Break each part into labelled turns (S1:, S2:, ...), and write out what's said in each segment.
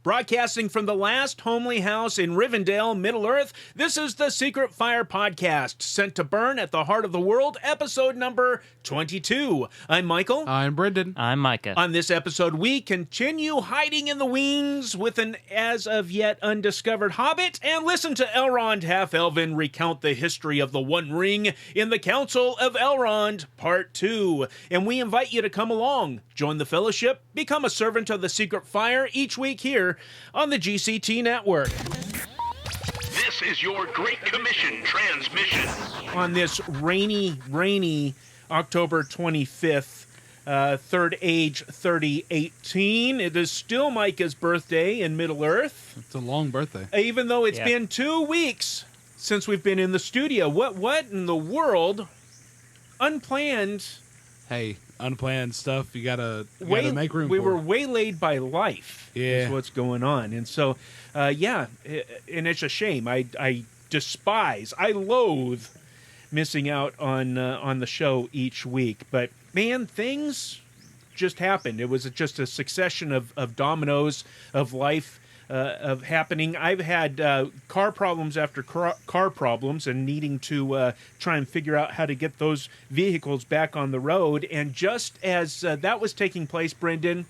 S1: Broadcasting from the last homely house in Rivendell, Middle-earth, this is the Secret Fire Podcast, sent to burn at the heart of the world, episode number 22. I'm Michael.
S2: I'm Brenden.
S3: I'm Micah.
S1: On this episode, we continue hiding in the wings with an as-of-yet undiscovered hobbit, and listen to Elrond Half-Elven recount the history of the One Ring in the Council of Elrond, Part 2. And we invite you to come along, join the fellowship, become a servant of the Secret Fire each week here on the GCT Network.
S4: This is your Great Commission transmission.
S1: On this rainy October 25th, Third Age 3018, it is still Micah's birthday in Middle-earth.
S2: It's a long birthday.
S1: Even though it's been 2 weeks since we've been in the studio. What in the world? Unplanned.
S2: Hey, unplanned stuff. You gotta make room.
S1: We
S2: for
S1: were
S2: it.
S1: waylaid by life.
S2: Yeah.
S1: Is what's going on, and so and it's a shame. I loathe missing out on the show each week. But man, things just happened. It was just a succession of dominoes of life. Of happening. I've had car problems after car problems and needing to try and figure out how to get those vehicles back on the road. And just as that was taking place, Brenden,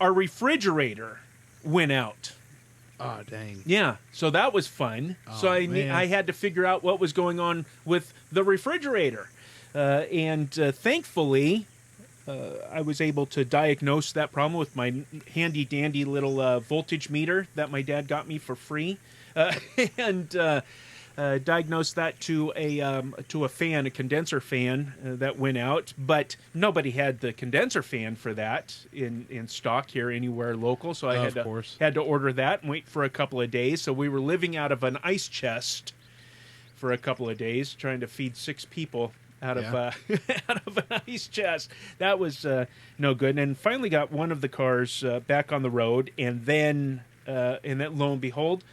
S1: our refrigerator went out.
S2: Oh, dang.
S1: Yeah, so that was fun. So I had to figure out what was going on with the refrigerator. And thankfully, I was able to diagnose that problem with my handy-dandy little voltage meter that my dad got me for free, and diagnosed that to a fan, a condenser fan that went out. But nobody had the condenser fan for that in stock here anywhere local, so I had to order that and wait for a couple of days. So we were living out of an ice chest for a couple of days, trying to feed 6 people. Out of an ice chest. That was no good. And finally got one of the cars back on the road, and then lo and behold,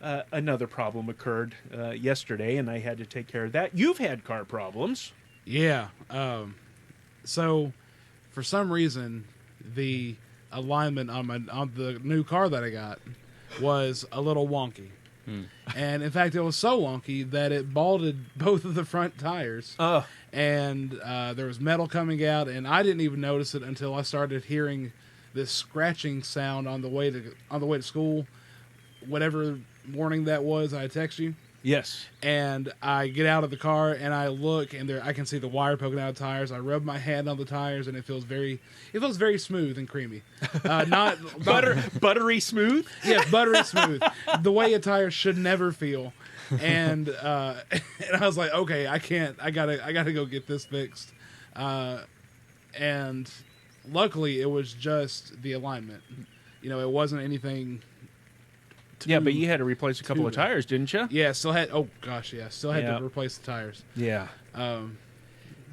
S1: another problem occurred yesterday, and I had to take care of that. You've had car problems.
S2: Yeah. So, for some reason, the alignment on the new car that I got was a little wonky. And in fact, it was so wonky that it balded both of the front tires. And there was metal coming out, and I didn't even notice it until I started hearing this scratching sound on the way to school. Whatever morning that was, I text you.
S1: Yes.
S2: And I get out of the car and I look, and I can see the wire poking out of the tires. I rub my hand on the tires, and it feels very smooth and creamy. Not
S1: buttery smooth.
S2: Yeah, buttery smooth. The way a tire should never feel. And I was like, okay, I gotta go get this fixed. And luckily, it was just the alignment. You know, it wasn't anything.
S1: But you had to replace a couple of tires, didn't you?
S2: Yeah, still had to replace the tires.
S1: Yeah.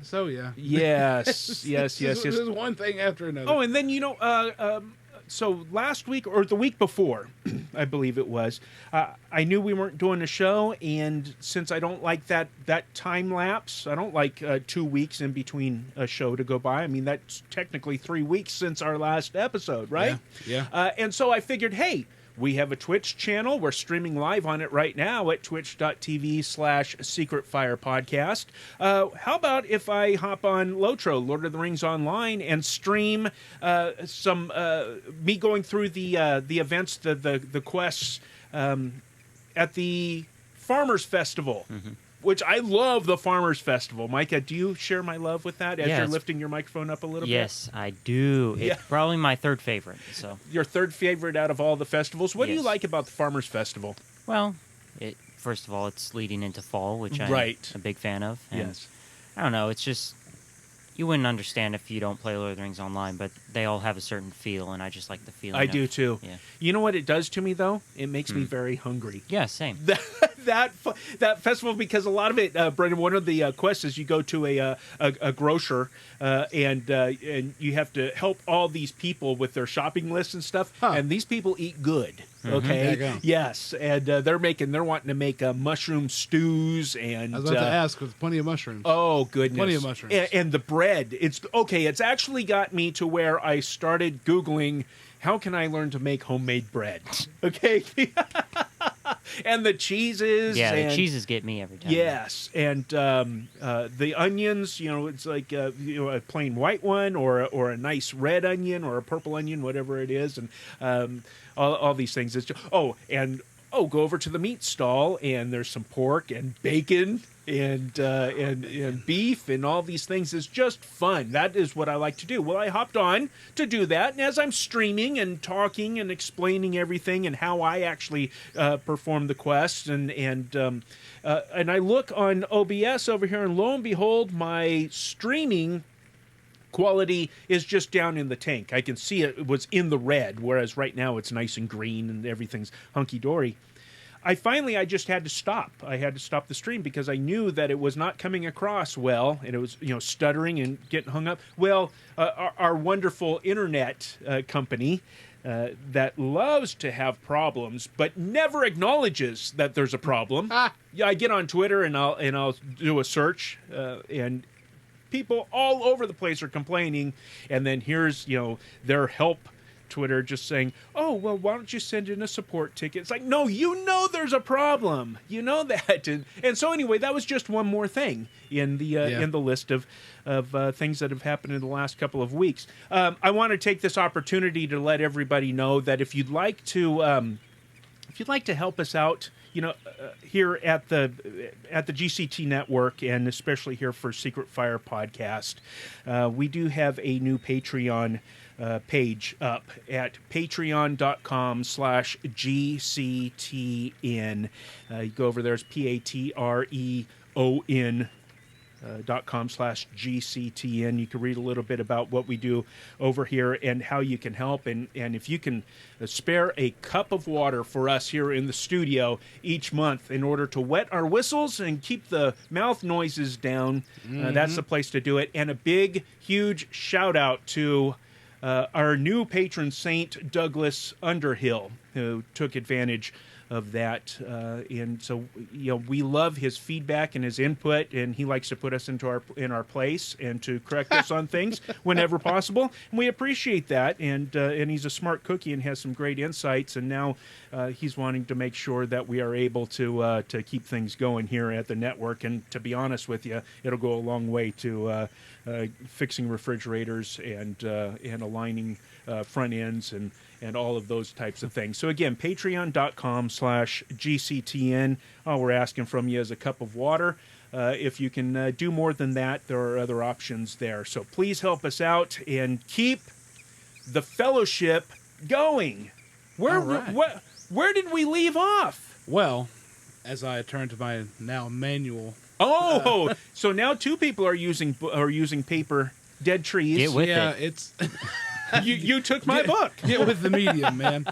S2: So yeah.
S1: Yes.
S2: There's one thing after another.
S1: Oh, and then so last week or the week before, I believe it was, I knew we weren't doing a show, and since I don't like that time lapse, I don't like 2 weeks in between a show to go by. I mean, that's technically 3 weeks since our last episode, right?
S2: Yeah.
S1: And so I figured, hey, we have a Twitch channel. We're streaming live on it right now at twitch.tv/Secret Fire Podcast. How about if I hop on Lotro, Lord of the Rings Online, and stream some me going through the events, the quests at the Farmers Festival, which I love the Farmers Festival. Micah, do you share my love with that as you're lifting your microphone up a little bit?
S3: Yes, I do. It's probably my third favorite. So
S1: your third favorite out of all the festivals. What do you like about the Farmers Festival?
S3: Well, first of all, it's leading into fall, which I'm a big fan of. And
S1: yes.
S3: I don't know. It's just, you wouldn't understand if you don't play Lord of the Rings Online, but they all have a certain feel, and I just like the feeling.
S1: I do too.
S3: Yeah.
S1: You know what it does to me, though? It makes me very hungry.
S3: Yeah, same.
S1: That festival, because a lot of it, Brenden, one of the quests is you go to a grocer and you have to help all these people with their shopping lists and stuff, and these people eat good. Okay.
S2: There you go.
S1: Yes, and they're wanting to make mushroom stews, and
S2: I was about to ask, with plenty of mushrooms.
S1: Oh goodness,
S2: plenty of mushrooms.
S1: And the bread. It's actually got me to where I started Googling how can I learn to make homemade bread? Okay. And the cheeses.
S3: Yeah,
S1: and,
S3: the cheeses get me every time.
S1: Yes, and the onions. It's like a plain white one, or a nice red onion, or a purple onion, whatever it is, and all these things. It's just, go over to the meat stall, and there's some pork and bacon and beef and all these things. Is just fun. That is what I like to do. Well, I hopped on to do that, and as I'm streaming and talking and explaining everything and how I actually perform the quest, and I look on OBS over here, and lo and behold, my streaming quality is just down in the tank. I can see it was in the red, whereas right now it's nice and green and everything's hunky-dory. I just had to stop. I had to stop the stream because I knew that it was not coming across well, and it was stuttering and getting hung up. Well, our wonderful internet company that loves to have problems but never acknowledges that there's a problem. Yeah, I get on Twitter and I'll do a search and people all over the place are complaining, and then here's their help Twitter just saying, "Oh, well, why don't you send in a support ticket?" It's like, no, there's a problem, that, and so anyway, that was just one more thing in the in the list of things that have happened in the last couple of weeks. I want to take this opportunity to let everybody know that if you'd like to help us out, here at the GCT network, and especially here for Secret Fire podcast, we do have a new Patreon page up at patreon.com/GCTN. You go over there, it's PATREON. .com/GCTN. You can read a little bit about what we do over here and how you can help. And if you can spare a cup of water for us here in the studio each month in order to wet our whistles and keep the mouth noises down, that's the place to do it. And a big, huge shout out to our new patron saint, Douglas Underhill, who took advantage of that, and so we love his feedback and his input, and he likes to put us in our place and to correct us on things whenever possible, and we appreciate that. And he's a smart cookie and has some great insights, and now he's wanting to make sure that we are able to keep things going here at the network. And to be honest with you, it'll go a long way to fixing refrigerators and aligning front ends and all of those types of things. So again, patreon.com/GCTN. All we're asking from you is a cup of water. If you can do more than that, there are other options there. So please help us out and keep the fellowship going. Where did we leave off?
S2: Well, as I turn to my now manual.
S1: Oh, so now two people are using paper, dead trees.
S3: Get with
S2: it.
S3: It's
S1: you took my book.
S2: Get with the medium, man.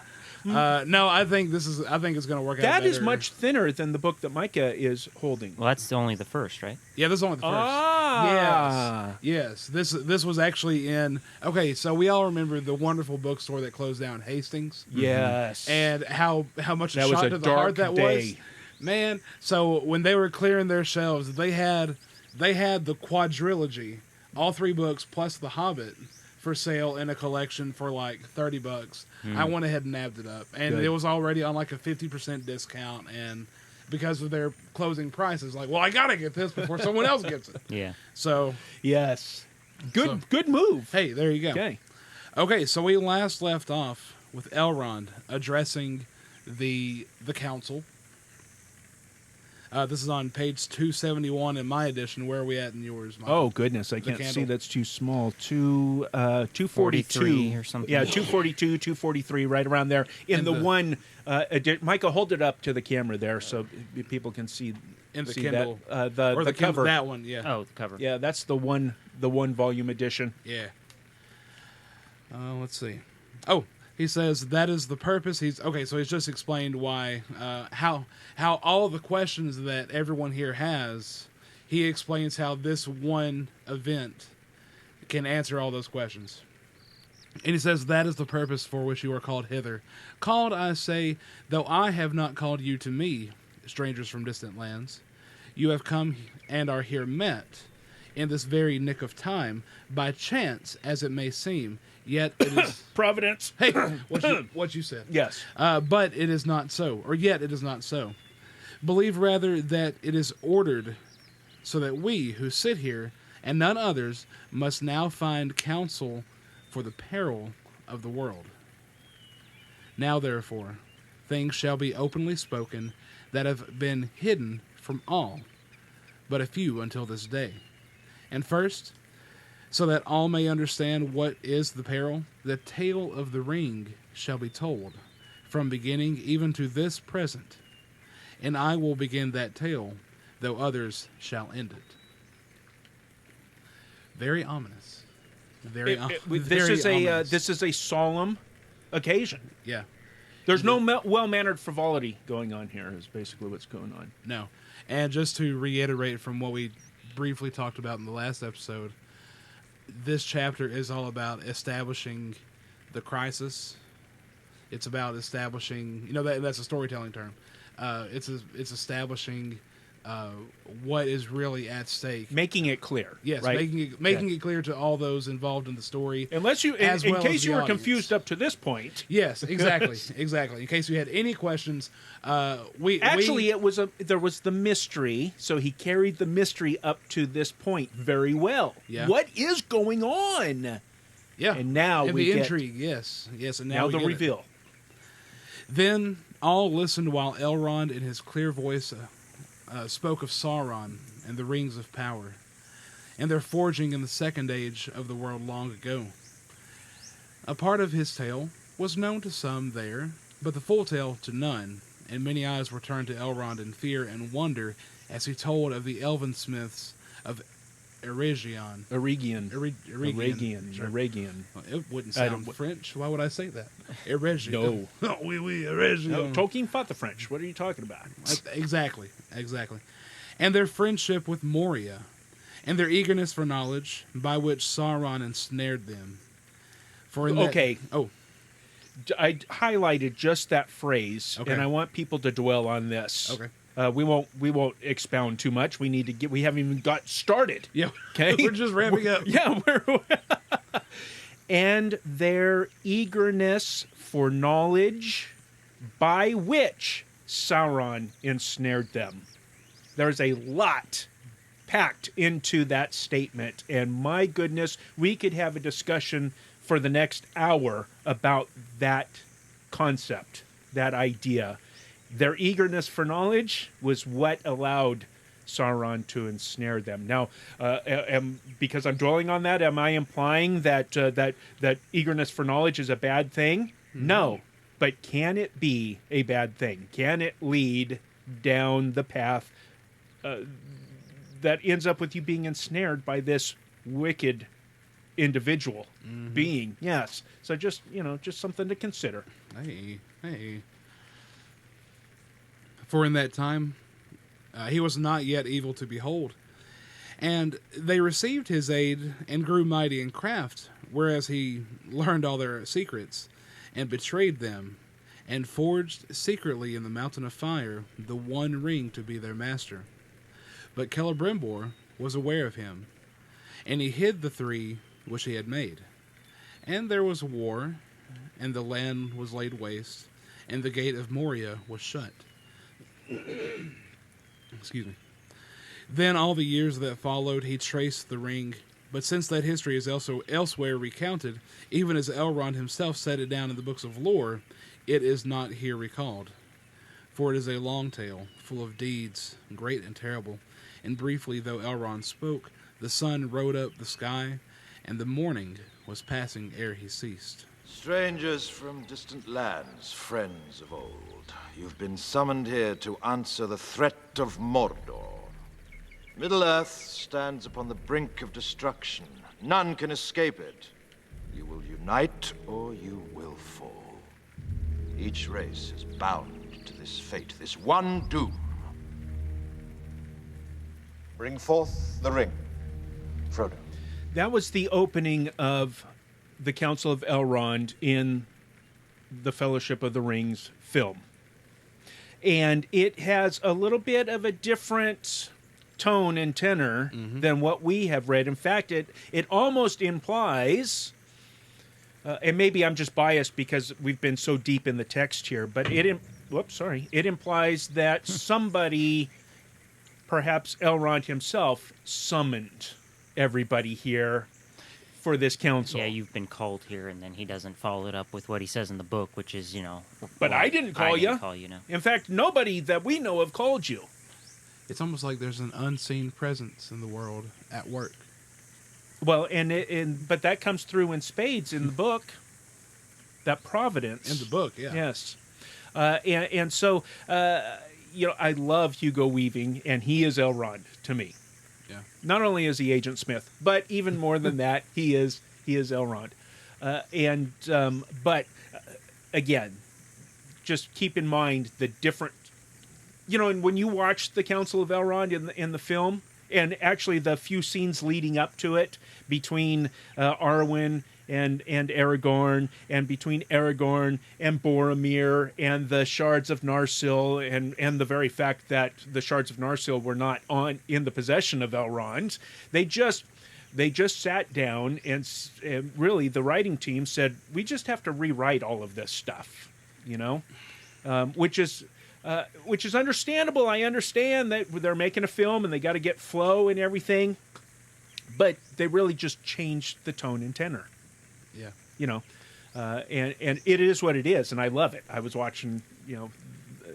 S2: No, I think it's going to work out better.
S1: That is much thinner than the book that Micah is holding.
S3: Well, that's only the first, right?
S2: Yeah, this is only the first. Yes. This was actually in. Okay, so we all remember the wonderful bookstore that closed down, Hastings.
S1: Yes.
S2: And how much
S1: that
S2: a
S1: was
S2: shot
S1: a
S2: to the
S1: dark
S2: heart that
S1: day.
S2: was. Man, so when they were clearing their shelves, they had the quadrilogy, all three books plus The Hobbit, for sale in a collection for like $30. I went ahead and nabbed it up, and
S1: Good.
S2: it was already on like a 50% discount, and because of their closing prices, like, well, I gotta get this before someone else gets it.
S3: Yeah.
S2: So
S1: yes, good move.
S2: Hey, there you go.
S1: Okay,
S2: so we last left off with Elrond addressing the council. This is on page 271 in my edition. Where are we at in yours, Mike?
S1: Oh, goodness. I can't see. That's too small. 242
S3: or something.
S1: Yeah, 242, 243, right around there. In the one, Micah, hold it up to the camera there so people can see.
S2: In the
S1: see
S2: Kindle.
S1: that.
S2: The
S1: cover.
S2: Kindle, that one, yeah.
S3: Oh, the cover.
S1: Yeah, that's the one volume edition.
S2: Yeah. Let's see. Oh, he says that is the purpose. He's just explained why, how all the questions that everyone here has, he explains how this one event can answer all those questions. And he says that is the purpose for which you are called hither. Called, I say, though I have not called you to me, strangers from distant lands. You have come and are here met in this very nick of time, by chance, as it may seem. Yet it is...
S1: Providence.
S2: Hey, what you said.
S1: Yes.
S2: But it is not so, or yet it is not so. Believe rather that it is ordered so that we who sit here and none others must now find counsel for the peril of the world. Now therefore, things shall be openly spoken that have been hidden from all, but a few until this day. And first, so that all may understand what is the peril, the tale of the ring shall be told, from beginning even to this present. And I will begin that tale, though others shall end it. Very ominous.
S1: This is a solemn occasion.
S2: Yeah.
S1: There's no well-mannered frivolity going on here, is basically what's going on.
S2: No. And just to reiterate from what we briefly talked about in the last episode, this chapter is all about establishing the crisis. It's about establishing, that's a storytelling term. It's establishing what is really at stake,
S1: making it clear.
S2: Yes,
S1: right?
S2: making it clear to all those involved in the story.
S1: Unless you, in case you were confused up to this point.
S2: Yes, exactly, exactly. In case you had any questions, there was the mystery, so he carried the mystery up to this point very well. Yeah.
S1: What is going on?
S2: Yeah,
S1: and now we
S2: the
S1: get
S2: intrigue. Yes, and now
S1: the reveal.
S2: Then all listened while Elrond, in his clear voice, spoke of Sauron and the rings of power, and their forging in the second age of the world long ago. A part of his tale was known to some there, but the full tale to none, and many eyes were turned to Elrond in fear and wonder as he told of the elven smiths of Eregion. It wouldn't sound French. Why would I say that? Eregion.
S1: No.
S2: Eregion.
S1: No, Tolkien fought the French. What are you talking about?
S2: Exactly. And their friendship with Moria, and their eagerness for knowledge, by which Sauron ensnared them.
S1: I highlighted just that phrase, and I want people to dwell on this.
S2: Okay.
S1: We won't expound too much. We haven't even got started.
S2: Yeah.
S1: Okay.
S2: We're just ramping up.
S1: Yeah. And their eagerness for knowledge, by which Sauron ensnared them. There's a lot packed into that statement, and my goodness, we could have a discussion for the next hour about that concept, that idea. Their eagerness for knowledge was what allowed Sauron to ensnare them. Now, because I'm dwelling on that, am I implying that that eagerness for knowledge is a bad thing? Mm-hmm. No, but can it be a bad thing? Can it lead down the path that ends up with you being ensnared by this wicked individual being? Yes. So just something to consider.
S2: Hey. For in that time, he was not yet evil to behold. And they received his aid and grew mighty in craft, whereas he learned all their secrets and betrayed them and forged secretly in the mountain of fire the one ring to be their master. But Celebrimbor was aware of him, and he hid the three which he had made. And there was war, and the land was laid waste, and the gate of Moria was shut. Excuse me. Then all the years that followed, he traced the ring. But since that history is also elsewhere recounted, even as Elrond himself set it down in the books of lore, it is not here recalled. For it is a long tale, full of deeds, great and terrible. And briefly, though Elrond spoke, the sun rode up the sky, and the morning was passing ere he ceased.
S5: Strangers from distant lands, friends of old, you've been summoned here to answer the threat of Mordor. Middle-earth stands upon the brink of destruction. None can escape it. You will unite, or you will fall. Each race is bound to this fate, this one doom. Bring forth the ring, Frodo.
S1: That was the opening of the Council of Elrond in the Fellowship of the Rings film. And it has a little bit of a different tone and tenor than what we have read. In fact, it almost implies and maybe I'm just biased because we've been so deep in the text here, but it implies that somebody, perhaps Elrond himself, summoned everybody here for this council.
S3: Yeah, you've been called here, and then he doesn't follow it up with what he says in the book, which is,
S1: But I didn't call you.
S3: No.
S1: In fact, nobody that we know of called you.
S2: It's almost like there's an unseen presence in the world at work.
S1: Well, but that comes through in spades in the book. That providence
S2: In the book, yeah.
S1: Yes, so I love Hugo Weaving, and he is Elrond to me.
S2: Yeah.
S1: Not only is he Agent Smith, but even more than that, he is Elrond. But again, just keep in mind the different. And when you watch the Council of Elrond in the film, and actually the few scenes leading up to it between Arwen and Aragorn, and between Aragorn and Boromir, and the shards of Narsil, and the very fact that the shards of Narsil were not in the possession of Elrond, they just sat down and really the writing team said, we just have to rewrite all of this stuff, which is understandable. I understand that they're making a film and they got to get flow and everything, but they really just changed the tone and tenor.
S2: Yeah.
S1: And it is what it is, and I love it. I was watching,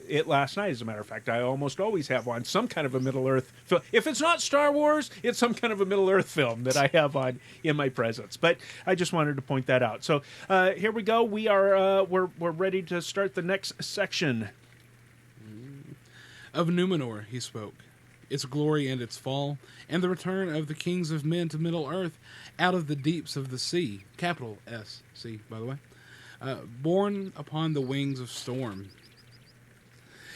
S1: it last night, as a matter of fact. I almost always have on some kind of a Middle-earth film. If it's not Star Wars, it's some kind of a Middle-earth film that I have on in my presence. But I just wanted to point that out. So here we go. We are we're ready to start the next section.
S2: Of Numenor he spoke, its glory and its fall, and the return of the kings of men to Middle-earth out of the deeps of the sea, capital S-C, by the way, borne upon the wings of storm.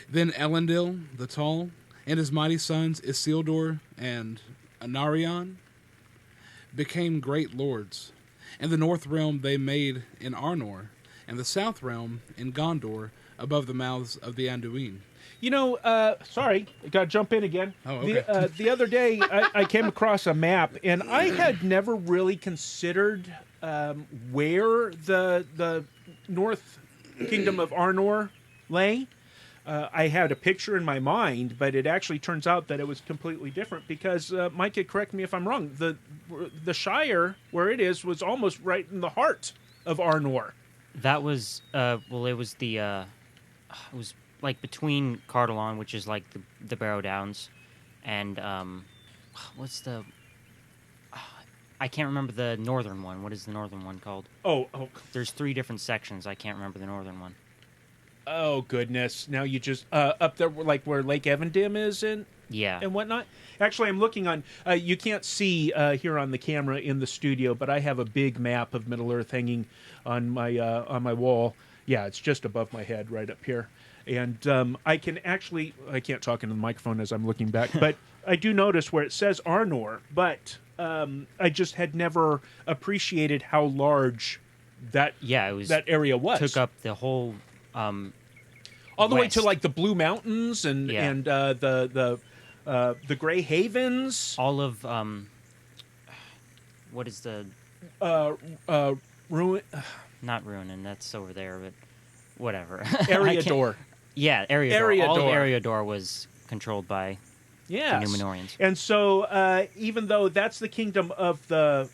S2: Then Elendil the Tall, and his mighty sons Isildur and Anarion, became great lords, and the north realm they made in Arnor, and the south realm in Gondor, above the mouths of the Anduin.
S1: Sorry, I got to jump in again.
S2: Oh, okay.
S1: The other day, I came across a map, and I had never really considered where the North Kingdom of Arnor lay. I had a picture in my mind, but it actually turns out that it was completely different because, Micah, correct me if I'm wrong, the Shire, where it is, was almost right in the heart of Arnor.
S3: That was, it was it was like between Cardalon, which is like the Barrow Downs, and what's the? I can't remember the northern one. What is the northern one called?
S1: Oh.
S3: There's 3 different sections. I can't remember the northern one.
S1: Oh goodness! Now you just up there, like where Lake Evendim is, and whatnot. Actually, I'm looking on. You can't see here on the camera in the studio, but I have a big map of Middle Earth hanging on my wall. Yeah, it's just above my head, right up here. And I can't talk into the microphone as I'm looking back, but I do notice where it says Arnor, but I just had never appreciated how large that area was.
S3: Took up the whole
S1: all the way to like the Blue Mountains and the Grey Havens.
S3: All of what is the
S1: Ruin?
S3: Not Ruin, that's over there, but whatever.
S1: Eriador.
S3: Yeah, Eriador. All of Eriador was controlled by the Númenóreans.
S1: And so, even though that's the kingdom of the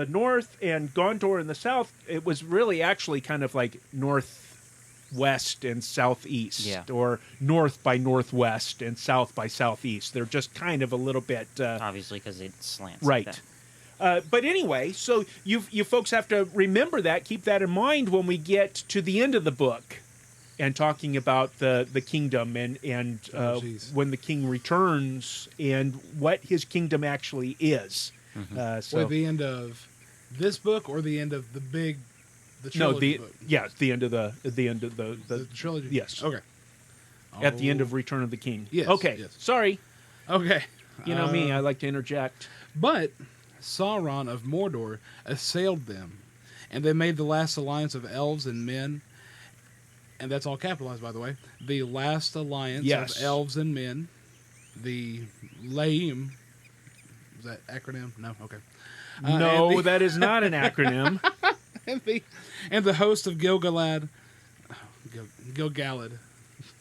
S1: north and Gondor in the south, it was really actually kind of like northwest and southeast, or north by northwest and south by southeast. They're just kind of a little bit
S3: obviously because it slants,
S1: right?
S3: Like that.
S1: But anyway, so you folks have to remember that, keep that in mind when we get to the end of the book and talking about the kingdom and when the king returns and what his kingdom actually is.
S2: Mm-hmm. So or the end of this book or the end of the trilogy book?
S1: The end of the
S2: trilogy.
S1: Yes.
S2: Okay.
S1: At the end of Return of the King.
S2: Yes.
S1: Okay.
S2: Yes.
S1: Sorry.
S2: Okay.
S1: You know me, I like to interject.
S2: But Sauron of Mordor assailed them, and they made the last alliance of elves and men, and that's all capitalized, by the way. The last alliance of elves and men, the Laim. Is that acronym? No? Okay.
S1: No, that is not an acronym.
S2: and the host of Gil-galad, Gil-galad,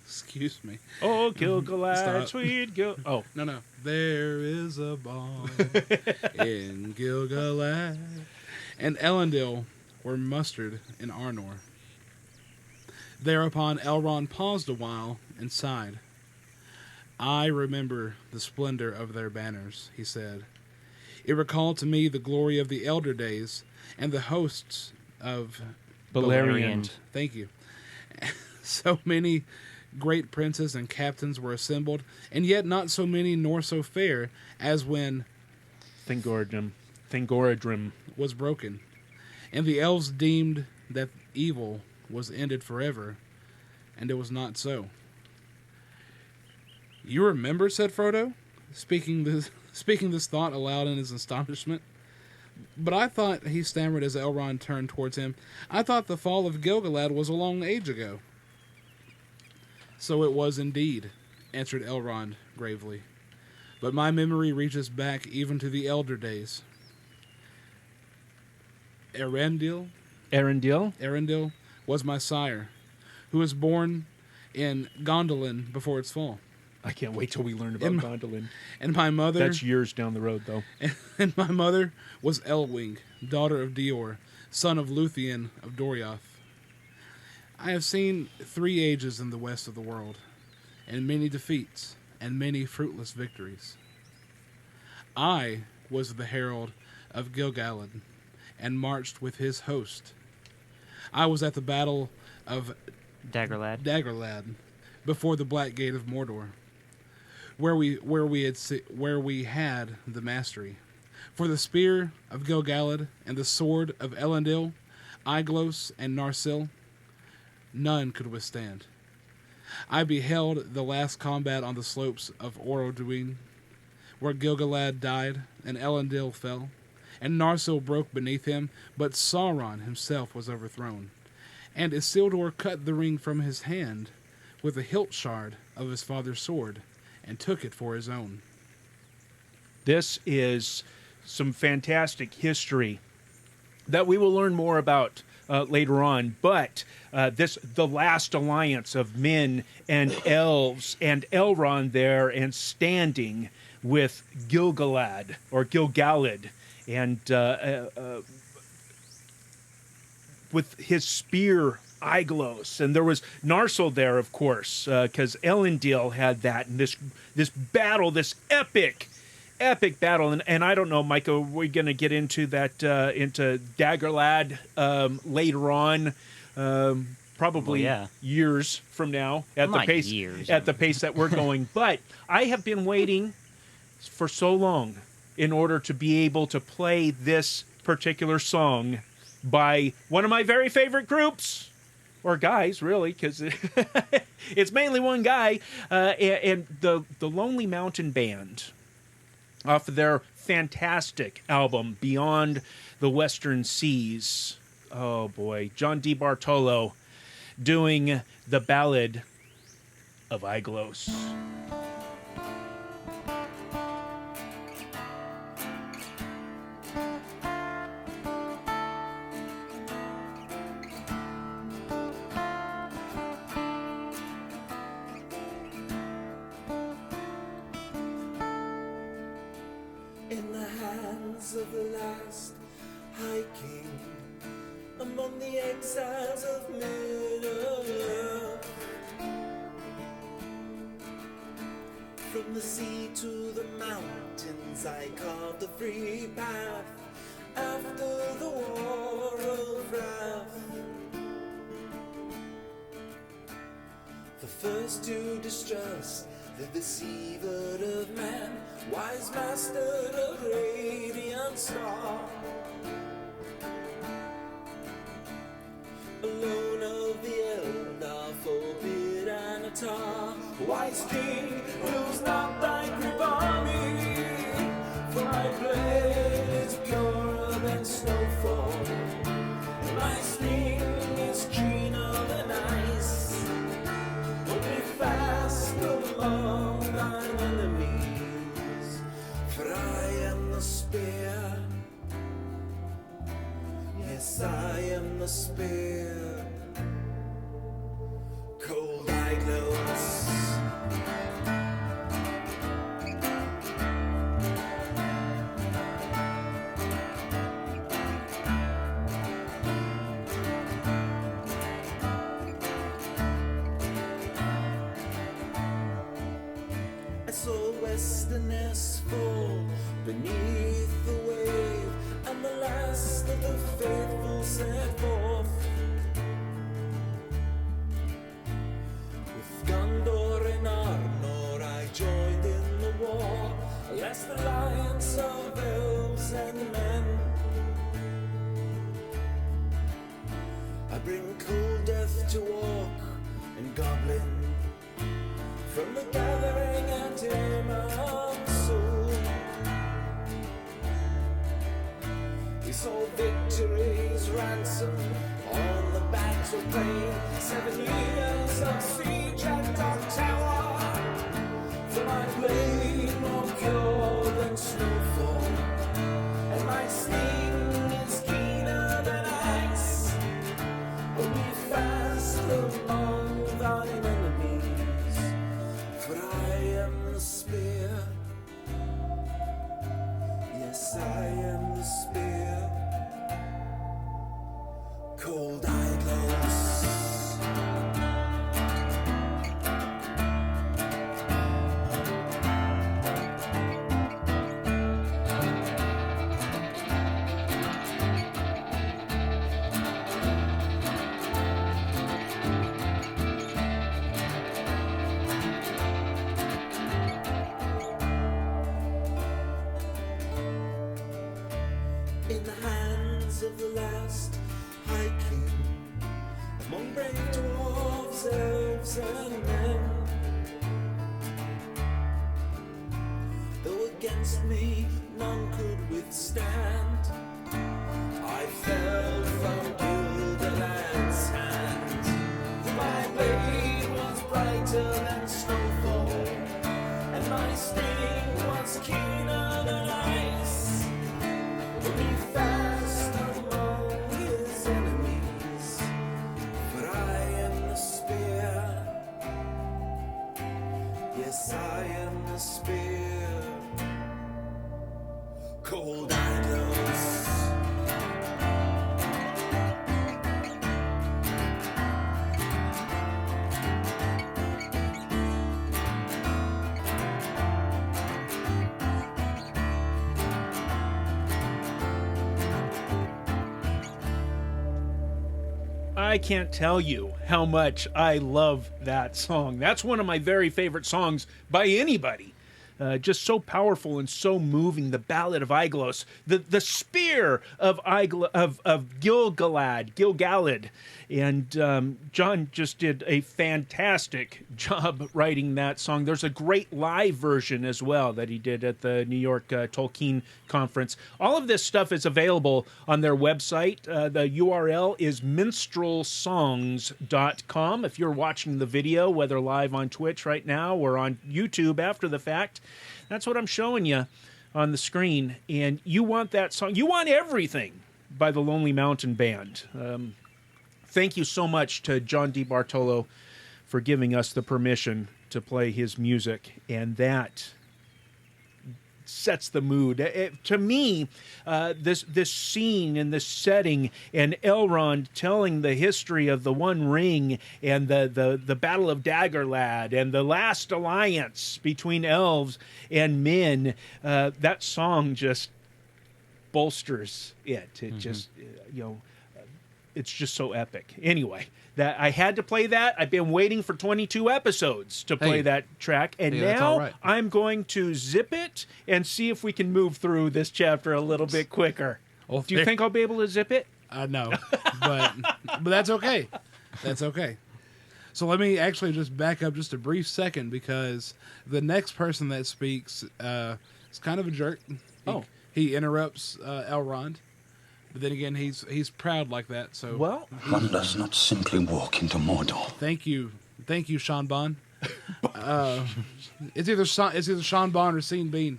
S2: excuse me.
S1: Oh, Gil-galad,
S2: Stop.
S1: sweet Gil. Oh,
S2: No. There is a balm in Gil-galad. And Elendil were mustered in Arnor. Thereupon Elrond paused a while and sighed. I remember the splendor of their banners, he said. It recalled to me the glory of the elder days and the hosts of
S1: Beleriand.
S2: Thank you. So many great princes and captains were assembled, and yet not so many nor so fair as when
S1: Thangorodrim
S2: was broken, and the elves deemed that evil was ended forever, and it was not so. You remember, said Frodo, speaking this thought aloud in his astonishment. But I thought, he stammered as Elrond turned towards him, I thought the fall of Gil-galad was a long age ago. So it was indeed, answered Elrond gravely. But my memory reaches back even to the elder days. Erendil was my sire, who was born in Gondolin before its fall.
S1: I can't wait till we learn about Gondolin.
S2: And my mother...
S1: That's years down the road, though.
S2: And my mother was Elwing, daughter of Dior, son of Luthien of Doriath. I have seen 3 ages in the west of the world, and many defeats, and many fruitless victories. I was the herald of Gil-galad, and marched with his host. I was at the battle of Dagorlad, before the Black Gate of Mordor, where we had the mastery. For the spear of Gil-galad and the sword of Elendil, Aeglos and Narsil, none could withstand. I beheld the last combat on the slopes of Oroduin, where Gil-galad died and Elendil fell, and Narsil broke beneath him, but Sauron himself was overthrown, and Isildur cut the ring from his hand with a hilt shard of his father's sword, and took it for his own.
S1: This is some fantastic history that we will learn more about later on, but the last alliance of men and elves, and Elrond there and standing with Gil-galad, and with his spear Aeglos, and there was Narsil there, of course, because Elendil had that, and this battle, this epic battle, and I don't know, Micah, we're going to get into that into Dagorlad later on, probably years from now at the pace that we're going. But I have been waiting for so long in order to be able to play this particular song by one of my very favorite groups. Or guys, really, because it's mainly one guy, and the Lonely Mountain Band, off of their fantastic album, Beyond the Western Seas. Oh, boy. John DiBartolo doing the Ballad of Aeglos.
S6: Of the last High King among the exiles of Middle-earth, from the sea to the mountains I carved a free path after the war of wrath. The first to distrust the deceiver of man, wise master of radiant star, alone of the Eldar, forbid and Atar, wise king, lose not thy grip on me, for my blade is purer than snowfall, my sling is keener than ice, hold me fast among thine enemies, for I am the spear, yes Yes, I am the spear. Cold eye glows. I saw westerness fall beneath the wave, and the last of the faithful set forth. With Gondor and Arnor I joined in the war, last alliance of elves and men. I bring cold death to orc and goblin, from the gathering at Irminsul. We saw victory's ransom on the battle plain, 7 years of siege at Dark Tower. For my blade more pure than snowfall, and my sting is keener than ice. Hold me fast among thine enemies, for I am the spear. Yes, I am the spear. Cold eye glows. In the hands of the last High King, among brave dwarves, elves, and men. Though against me none could withstand, I fell from Gilgalad's hand. My blade was brighter than snowfall, and my sting was keener than ice. Hold me fast among his enemies, for I am the spear. Yes, I am the spear. Cold eye glows.
S1: I can't tell you how much I love that song. That's one of my very favorite songs by anybody. Just so powerful and so moving. The Ballad of Aiglos, the spear of Gilgalad, and John just did a fantastic job writing that song. There's a great live version as well that he did at the New York Tolkien Conference. All of this stuff is available on their website. The URL is minstrelsongs.com. If you're watching the video, whether live on Twitch right now or on YouTube after the fact, that's what I'm showing you on the screen. And you want that song, you want everything by the Lonely Mountain Band. Thank you so much to John D. Bartolo for giving us the permission to play his music, and that sets the mood. To me, this scene and this setting, and Elrond telling the history of the One Ring and the Battle of Dagorlad and the last alliance between elves and men, that song just bolsters it. It just, it's just so epic. Anyway, that I had to play that. I've been waiting for 22 episodes to play that track, and now I'm going to zip it and see if we can move through this chapter a little bit quicker. Do you think I'll be able to zip it?
S2: No, but that's okay. That's okay. So let me actually just back up just a brief second, because the next person that speaks is kind of a jerk. He interrupts Elrond. But then again, he's proud like that. So
S1: well,
S7: one does not simply walk into Mordor.
S2: Thank you, Sean Bond. It's either Sean Bond or Sean Bean.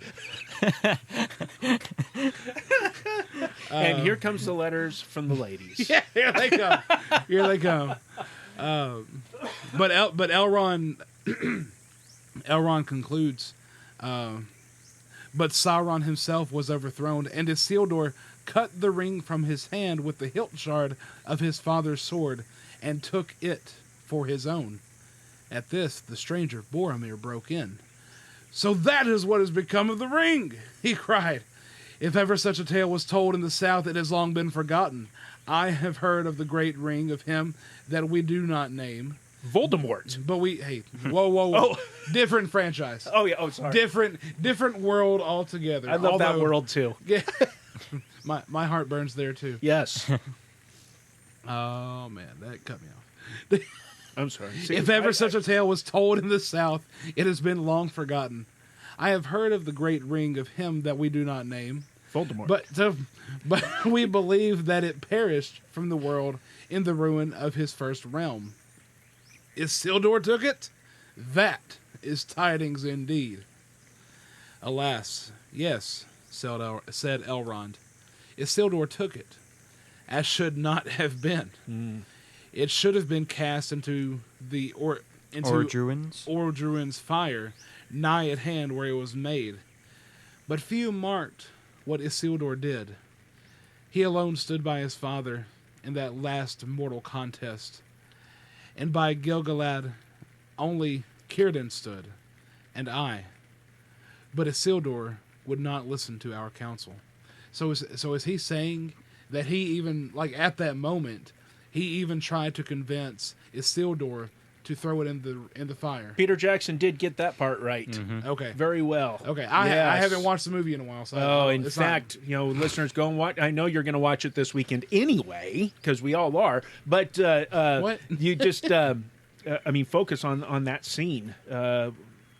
S1: And here comes the letters from the ladies.
S2: Yeah, here they come. Here they come. But Elrond Elrond concludes, but Sauron himself was overthrown, and Isildur cut the ring from his hand with the hilt shard of his father's sword, and took it for his own. At this, the stranger Boromir broke in. "So that is what has become of the ring!" he cried. "If ever such a tale was told in the south, it has long been forgotten. I have heard of the great ring of him that we do not name."
S1: Voldemort.
S2: But whoa.
S1: Oh.
S2: Different franchise.
S1: Oh, yeah. Oh, sorry.
S2: Different world altogether.
S1: I love that world, too.
S2: Yeah. My heart burns there, too.
S1: Yes.
S2: Oh, man, that cut me off.
S1: I'm sorry.
S2: If ever such a tale was told in the south, it has been long forgotten. I have heard of the great ring of him that we do not name.
S1: Voldemort.
S2: But we believe that it perished from the world in the ruin of his first realm. Isildur took it? That is tidings indeed. Alas, yes, said Elrond. Isildur took it, as should not have been. It should have been cast into Ordruin's fire, nigh at hand where it was made. But few marked what Isildur did. He alone stood by his father in that last mortal contest, and by Gil-galad only Círdan stood, and I. But Isildur would not listen to our counsel. So is he saying that he even, like at that moment, he even tried to convince Isildur to throw it in the fire?
S1: Peter Jackson did get that part right.
S2: Mm-hmm. Okay.
S1: Very well.
S2: Okay. I haven't watched the movie in a while. So
S1: in fact, listeners, go and watch. I know you're going to watch it this weekend anyway, because we all are. But
S2: what?
S1: You just, focus on that scene.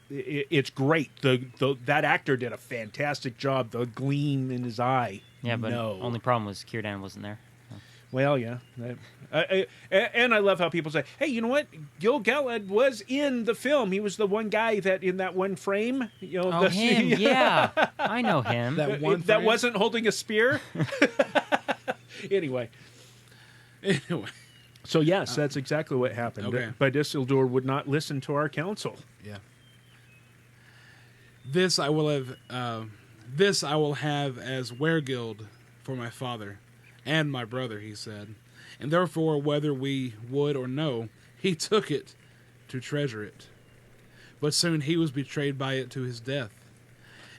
S1: It's great. That actor did a fantastic job. The gleam in his eye.
S3: Yeah, but only problem was Círdan wasn't there.
S1: Well, yeah. And I love how people say, hey, you know what? Gil-galad was in the film. He was the one guy that in that one frame.
S3: Him. Yeah. I know him.
S2: That one
S1: that
S2: frame?
S1: wasn't holding a spear. Anyway. So, yes, that's exactly what happened.
S2: Okay.
S1: But Isildur would not listen to our counsel.
S2: Yeah. This I will have as weregild for my father and my brother, he said. And therefore, whether we would or no, he took it to treasure it. But soon he was betrayed by it to his death.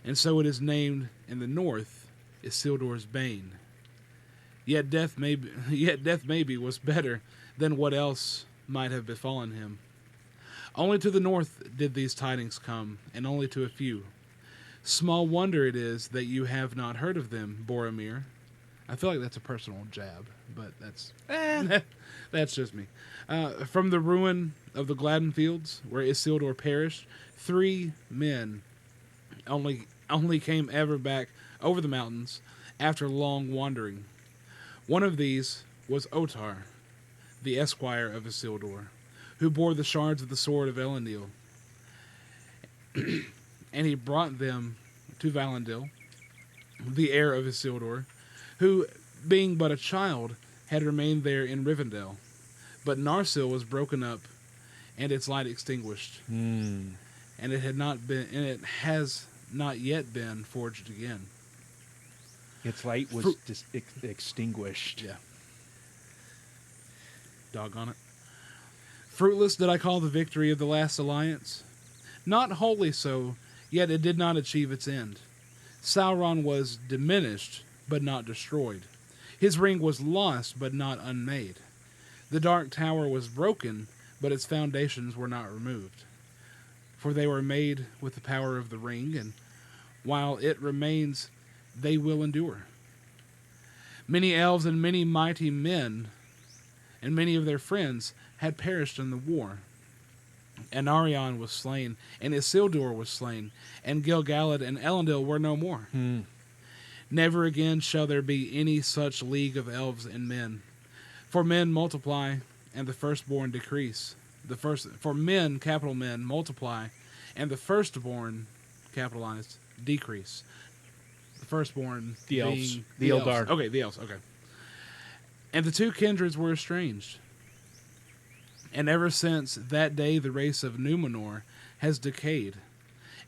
S2: And so it is named in the north Isildur's bane. Yet death maybe was better than what else might have befallen him. Only to the north did these tidings come, and only to a few. Small wonder it is that you have not heard of them, Boromir. I feel like that's a personal jab, but that's just me. From the ruin of the Gladden Fields, where Isildur perished, 3 men only came ever back over the mountains after long wandering. One of these was Otar, the esquire of Isildur, who bore the shards of the sword of Elendil. And he brought them to Valandil, the heir of Isildur, who, being but a child, had remained there in Rivendell. But Narsil was broken up, and its light extinguished, and it has not yet been forged again.
S1: Its light was extinguished.
S2: Yeah. Doggone it. Fruitless did I call the victory of the last alliance? Not wholly so, yet it did not achieve its end. Sauron was diminished, but not destroyed. His ring was lost, but not unmade. The Dark Tower was broken, but its foundations were not removed. For they were made with the power of the ring, and while it remains, they will endure. Many elves and many mighty men, and many of their friends, had perished in the war. And Arion was slain, and Isildur was slain, and Gil-galad and Elendil were no more. Never again shall there be any such league of elves and men. For men multiply, and the firstborn decrease. men, capital men, multiply, and the firstborn, capitalized, decrease. The firstborn
S1: The elves.
S2: being
S1: The Eldar.
S2: Okay, the elves, okay. And the two kindreds were estranged. And ever since that day the race of Numenor has decayed,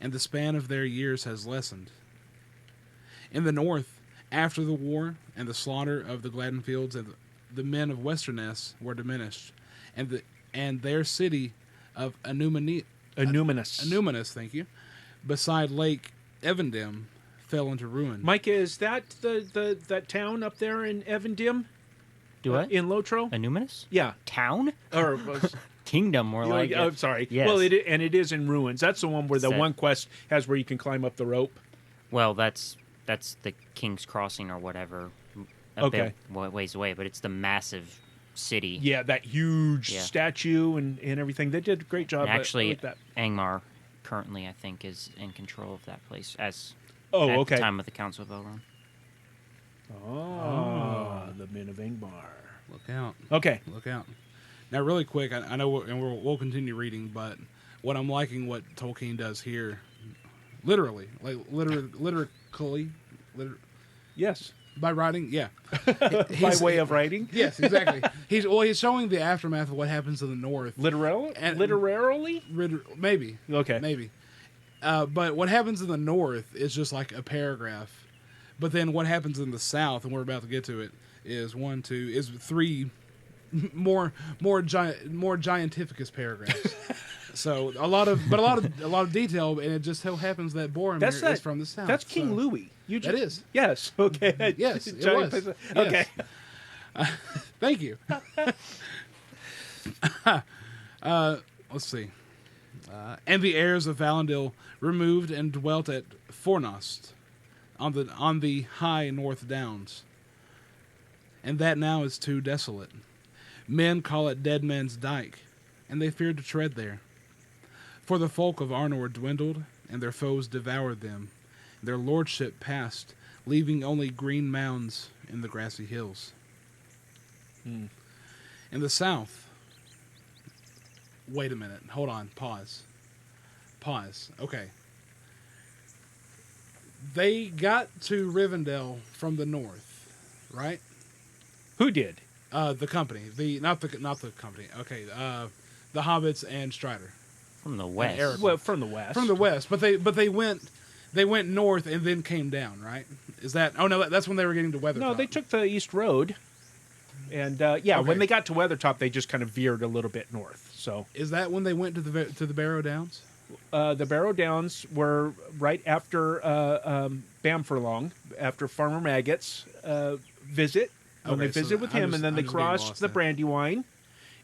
S2: and the span of their years has lessened. In the north, after the war and the slaughter of the Gladdenfields, and the men of Westerness were diminished, and their city of
S1: Anuminous.
S2: thank you, beside Lake Evendim, fell into ruin.
S1: Micah, is that that town up there in Evendim?
S3: Do what?
S1: In Lotro?
S3: Anuminous?
S1: Yeah.
S3: Town?
S1: Or
S3: Kingdom, more like
S1: I'm
S3: it.
S1: sorry.
S3: Yes.
S1: Well, it is in ruins. That's the one where the
S3: Set.
S1: one quest has where you can climb up the rope.
S3: Well, that's the King's Crossing or whatever.
S1: Okay.
S3: Bit ways away, but it's the massive city.
S1: Yeah, that huge
S3: Yeah.
S1: statue and everything. They did a great job.
S3: And actually,
S1: I like that.
S3: Angmar currently, I think, is in control of that place as
S1: Oh,
S3: at
S1: okay.
S3: the time of the Council of Elrond.
S1: Oh, the men of Angmar.
S2: Look out.
S1: Okay.
S2: Look out. Now, really quick, I know, and we'll continue reading, but what I'm liking what Tolkien does here, literally,
S1: Yes.
S2: by writing, yeah.
S1: By way of writing?
S2: Yes, exactly. He's showing the aftermath of what happens in the north.
S1: Literally?
S2: Maybe.
S1: Okay.
S2: Maybe. But what happens in the north is just like a paragraph. But then what happens in the south, and we're about to get to it, is three more giantificus paragraphs. So a lot of detail, and it just so happens that Boromir is from the south.
S1: That's King
S2: so.
S1: Louis.
S2: That is.
S1: Yes. Okay.
S2: Yes, it
S1: Giant
S2: was.
S1: pizza.
S2: Yes.
S1: Okay.
S2: Thank you. Let's see. And the heirs of Valinor removed and dwelt at Fornost, on the high north downs. And that now is too desolate. Men call it Dead Man's Dyke, and they feared to tread there. For the folk of Arnor dwindled, and their foes devoured them. Their lordship passed, leaving only green mounds in the grassy hills. In the south... Wait a minute. Hold on. Pause. Okay. They got to Rivendell from the north, right?
S1: Who did?
S2: The company. Not the company. Okay. The Hobbits and Strider.
S3: From the west.
S2: Aragorn.
S1: Well, from the west.
S2: From the west, but they went north and then came down, right? Is that? Oh no, that's when they were getting to Weathertop.
S1: No, they took the East Road, and when they got to Weathertop, they just kind of veered a little bit north. So
S2: is that when they went to the Barrow Downs?
S1: The Barrow Downs were right after Bamfurlong, after Farmer Maggot's visit. When they visited with him, and then they crossed the Brandywine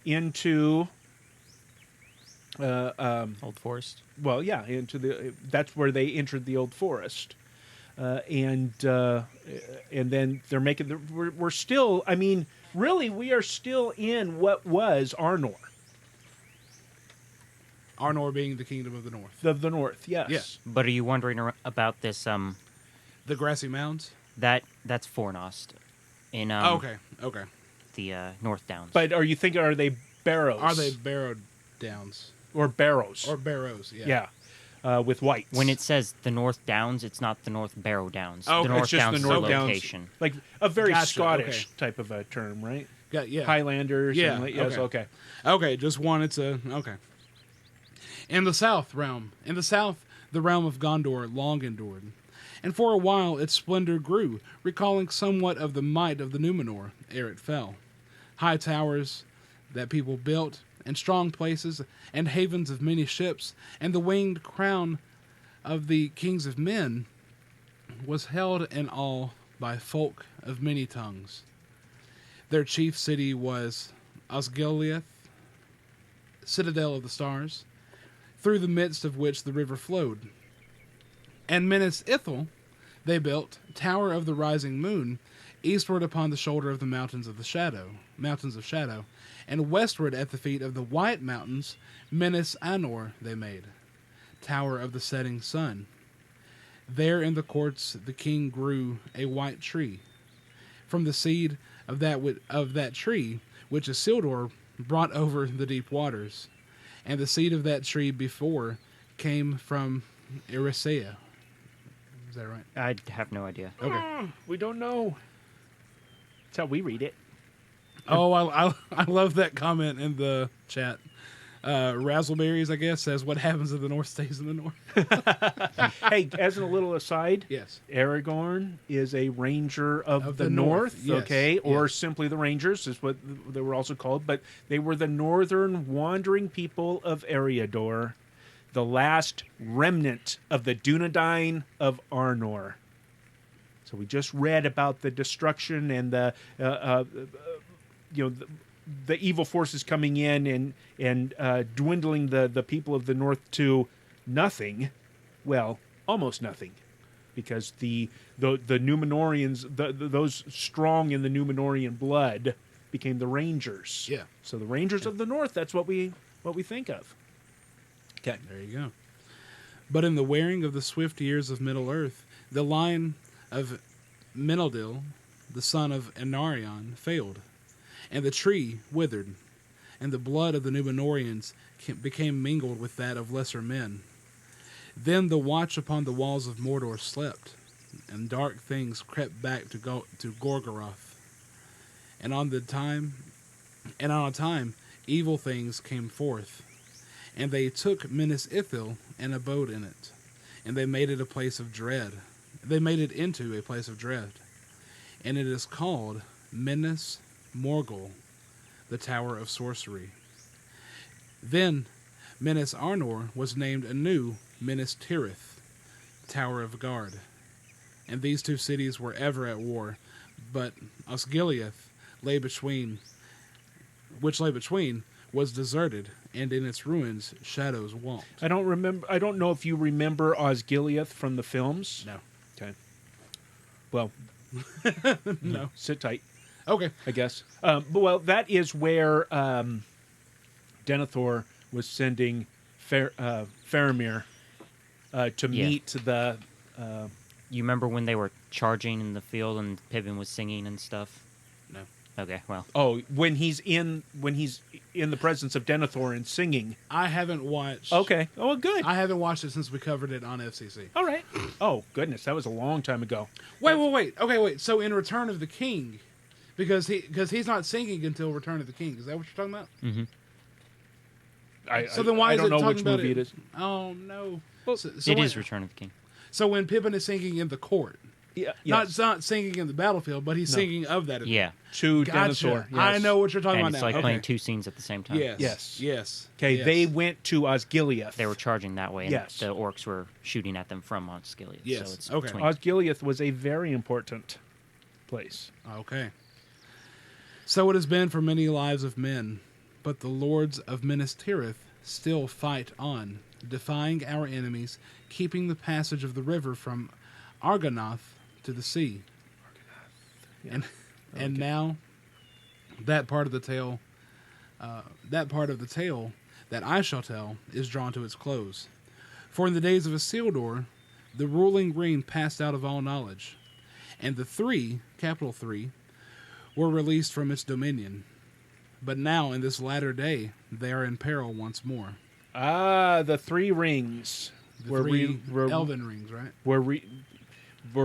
S1: into
S3: Old Forest.
S1: Well, yeah, that's where they entered the Old Forest, and then they're making. We're still. I mean, really, we are still in what was Arnor.
S2: Arnor being the Kingdom of the North.
S1: Of the North, yes.
S2: Yeah.
S3: But are you wondering about this?
S2: The grassy mounds.
S3: That's Fornost. In
S2: okay.
S3: The North Downs.
S1: But are you thinking? Are they barrows?
S2: Are they Barrow Downs
S1: or barrows?
S2: Or barrows? Yeah.
S1: Yeah. With whites.
S3: When it says the North Downs, it's not the North Barrow Downs.
S2: Oh,
S3: the
S2: okay.
S3: North
S1: It's just
S3: Downs
S1: the
S3: is
S1: North
S3: the
S1: Downs.
S3: location.
S1: Like a very
S2: Gotcha,
S1: Scottish
S2: okay.
S1: type of a term, right?
S2: Yeah.
S1: Highlanders.
S2: Yeah,
S1: And, yes.
S2: okay.
S1: Okay.
S2: Okay, just wanted to. Okay. In the south, the realm of Gondor long endured, and for a while its splendor grew, recalling somewhat of the might of the Numenor ere it fell. High towers that people built, and strong places, and havens of many ships, and the winged crown of the kings of men was held in awe by folk of many tongues. Their chief city was Osgiliath, citadel of the stars, through the midst of which the river flowed. And Minas Ithil they built, Tower of the Rising Moon, eastward upon the shoulder of the mountains of shadow, and westward at the feet of the White Mountains, Minas Anor they made, Tower of the Setting Sun. There in the courts the king grew a white tree. From the seed of that tree, which Isildur brought over the deep waters, And the seed of that tree before came from Erisea. Is that right?
S3: I have no idea.
S2: Okay.
S1: We don't know. That's how we read it.
S2: Oh, I love that comment in the chat. Razzleberries, I guess, says, what happens in the north stays in the north.
S1: Hey, as a little aside,
S2: Yes.
S1: Aragorn is a ranger of the
S2: the
S1: north,
S2: north, yes,
S1: okay? Or
S2: yes.
S1: simply the Rangers is what they were also called. But they were the northern wandering people of Eriador, the last remnant of the Dunedain of Arnor. So we just read about the destruction and the evil forces coming in and dwindling the people of the north to nothing. Well, almost nothing, because the Númenóreans, those strong in the Númenórean blood, became the Rangers.
S2: Yeah.
S1: So the Rangers of the North. That's what we think of. Okay.
S2: There you go. But in the wearing of the swift years of Middle Earth, the line of Meneldyl, the son of Anarion, failed, and the tree withered, and the blood of the Númenóreans became mingled with that of lesser men. Then the watch upon the walls of Mordor slept, and dark things crept back to Gorgoroth. And on a time, evil things came forth, and they took Minas Ithil and abode in it, and they made it a place of dread. They made it into a place of dread, and it is called Minas Morgul, the Tower of Sorcery. Then Minas Arnor was named anew Minas Tirith, Tower of Guard. And these two cities were ever at war, but Osgiliath which lay between, was deserted, and in its ruins shadows walked.
S1: I don't know if you remember Osgiliath from the films.
S2: No.
S1: Okay. Well,
S2: No.
S1: sit tight,
S2: Okay.
S1: I guess. Well, that is where Denethor was sending Faramir to meet the.
S3: You remember when they were charging in the field and Pippin was singing and stuff?
S2: No.
S3: Okay, well.
S1: Oh, when he's in the presence of Denethor and singing.
S2: I haven't watched...
S1: Okay. Oh, good.
S2: I haven't watched it since we covered it on FCC.
S1: All right. Oh, goodness, that was a long time ago.
S2: Wait. Okay, wait. So in Return of the King, because he's not singing until Return of the King. Is that what you're talking about?
S3: Mm-hmm.
S2: So then why
S1: I
S2: is
S1: don't
S2: it
S1: know
S2: talking
S1: which
S2: about
S1: movie it is.
S2: Oh, no.
S1: Well,
S2: So
S3: It
S2: when-
S3: is Return of the King.
S2: So when Pippin is singing in the court,
S1: Yeah.
S2: not singing in the battlefield, but he's singing of that event.
S3: Yeah.
S1: To
S2: Gotcha.
S1: Denethor. Yes.
S2: I know what you're talking
S3: And
S2: about
S3: it's
S2: now.
S3: like
S2: Okay.
S3: playing two scenes at the same time.
S2: Yes.
S1: Okay,
S2: Yes.
S1: they went to Osgiliath.
S3: They were charging that way, and
S1: Yes.
S3: the orcs were shooting at them from Osgiliath.
S2: Yes,
S3: So it's
S2: okay.
S3: between.
S1: Osgiliath was a very important place.
S2: Okay. So it has been for many lives of men, but the lords of Minas Tirith still fight on, defying our enemies, keeping the passage of the river from Argonath to the sea.
S1: Yeah.
S2: And now that part of the tale that I shall tell is drawn to its close. For in the days of Isildur, the ruling ring passed out of all knowledge, and the three, capital 3, were released from its dominion. But now, in this latter day, they are in peril once more.
S1: Ah, the three rings
S2: The three elven rings, right?
S1: were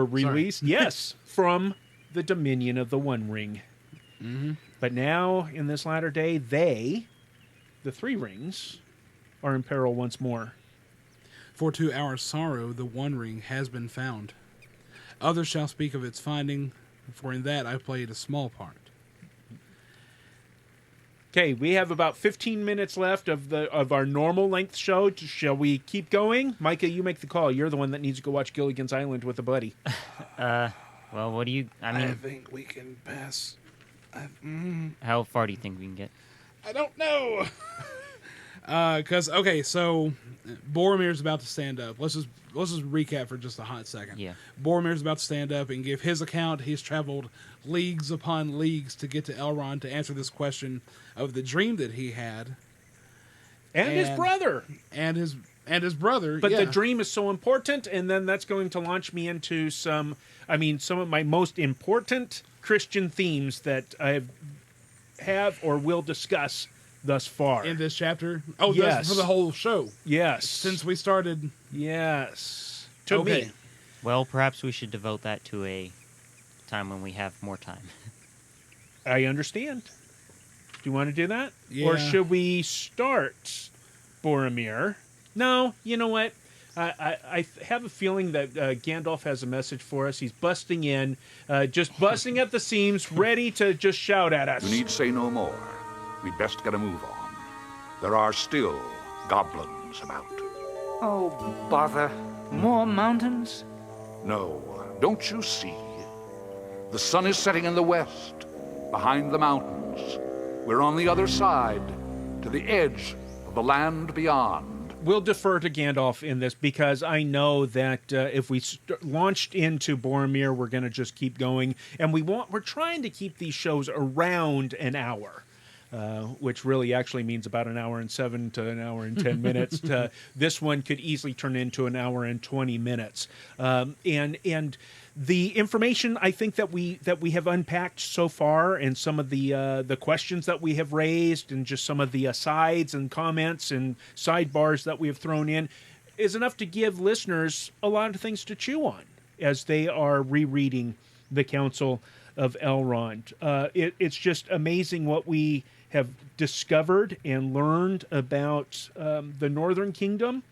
S1: released. Yes, from the dominion of the One Ring.
S2: Mm-hmm.
S1: But now, in this latter day, the three rings, are in peril once more.
S2: For to our sorrow, the One Ring has been found. Others shall speak of its finding, for in that I played a small part.
S1: Okay, we have about 15 minutes left of our normal length show. Shall we keep going? Micah, you make the call. You're the one that needs to go watch Gilligan's Island with a buddy.
S3: Well, what do you... I mean,
S2: think we can pass.
S3: how far do you think we can get?
S2: I don't know. So Boromir's about to stand up. Let's just recap for just a hot second.
S3: Yeah.
S2: Boromir's about to stand up and give his account. He's traveled leagues upon leagues to get to Elrond to answer this question of the dream that he had.
S1: And his brother.
S2: And his brother.
S1: But
S2: yeah.
S1: the dream is so important, and then that's going to launch me into some of my most important Christian themes that I have or will discuss thus far.
S2: In this chapter? Oh,
S1: Yes.
S2: for the whole show.
S1: Yes.
S2: Since we started.
S1: Yes. To
S2: Okay.
S1: me.
S3: Well, perhaps we should devote that to a time when we have more time.
S1: I understand. Do you want to do that?
S2: Yeah.
S1: Or should we start Boromir? No, you know what? I have a feeling that Gandalf has a message for us. He's busting in, just busting at the seams, ready to just shout at us.
S7: You need say no more. We'd best get a move on. There are still goblins about.
S8: Oh, bother. More mountains?
S7: No, don't you see? The sun is setting in the west, behind the mountains. We're on the other side, to the edge of the land beyond.
S1: We'll defer to Gandalf in this because I know that if we launched into Boromir, we're going to just keep going, and we're trying to keep these shows around an hour. Which really actually means about an hour and 7 to an hour and 10 minutes. This one could easily turn into an hour and 20 minutes. And the information I think that we have unpacked so far, and some of the questions that we have raised, and just some of the asides and comments and sidebars that we have thrown in, is enough to give listeners a lot of things to chew on as they are rereading the Council of Elrond. It's just amazing what we have discovered and learned about the Northern Kingdom,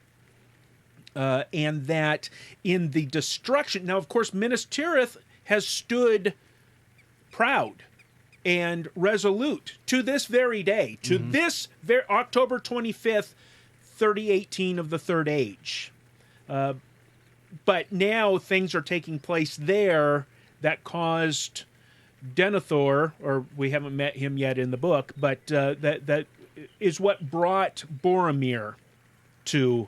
S1: and that in the destruction... Now, of course, Minas Tirith has stood proud and resolute to this very day, to this October 25th, 3018 of the Third Age. But now things are taking place there that caused Denethor, or we haven't met him yet in the book, but that is what brought Boromir to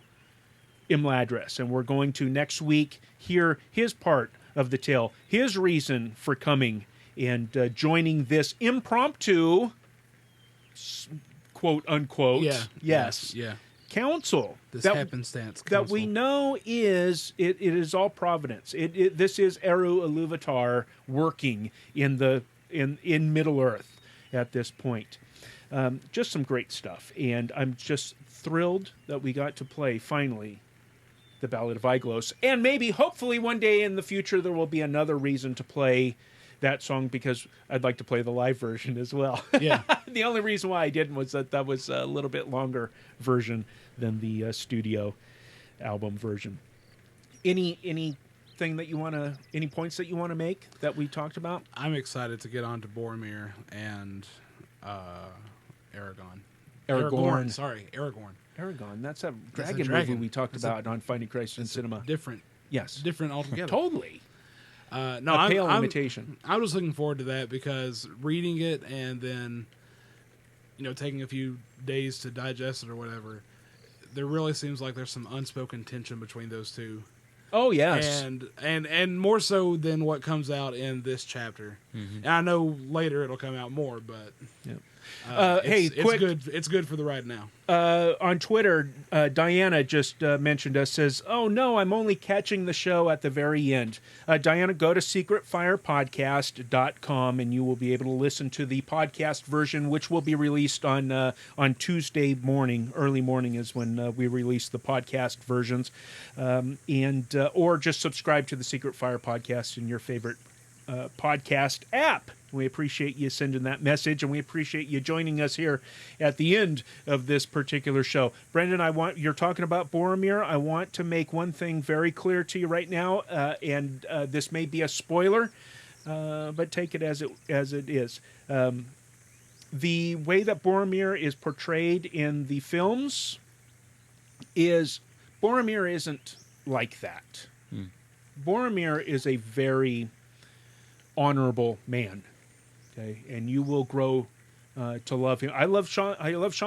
S1: Imladris. And we're going to next week hear his part of the tale, his reason for coming and joining this impromptu, quote unquote, council.
S2: This happenstance council.
S1: That we know is it is all providence. This is Eru Iluvatar working in Middle Earth at this point. Just some great stuff, and I'm just thrilled that we got to play finally the Ballad of Aeglos, and maybe hopefully one day in the future there will be another reason to play that song, because I'd like to play the live version as well.
S2: Yeah.
S1: The only reason why I didn't was that was a little bit longer version than the studio album version. Any points that you want to make that we talked about?
S2: I'm excited to get on to Boromir and Aragorn.
S1: Aragorn. That's a dragon movie we talked about on Finding Christ in Cinema.
S2: Different.
S1: Yes.
S2: Different altogether.
S1: Totally.
S2: No,
S1: a pale imitation.
S2: I was looking forward to that because reading it and then, taking a few days to digest it or whatever, there really seems like there's some unspoken tension between those two.
S1: Oh yes,
S2: and more so than what comes out in this chapter. Mm-hmm. And I know later it'll come out more, but it's good for the right now.
S1: On Twitter, Diana just mentioned us, says, "Oh no, I'm only catching the show at the very end." Diana, go to secretfirepodcast.com and you will be able to listen to the podcast version, which will be released on Tuesday morning. Early morning is when we release the podcast versions, or just subscribe to the Secret Fire Podcast in your favorite podcast app. We appreciate you sending that message, and we appreciate you joining us here at the end of this particular show. Brenden, you're talking about Boromir. I want to make one thing very clear to you right now, and this may be a spoiler, but take it as it is. The way that Boromir is portrayed in the films is Boromir isn't like that. Boromir is a very honorable man. Okay, and you will grow to love him. I love Sean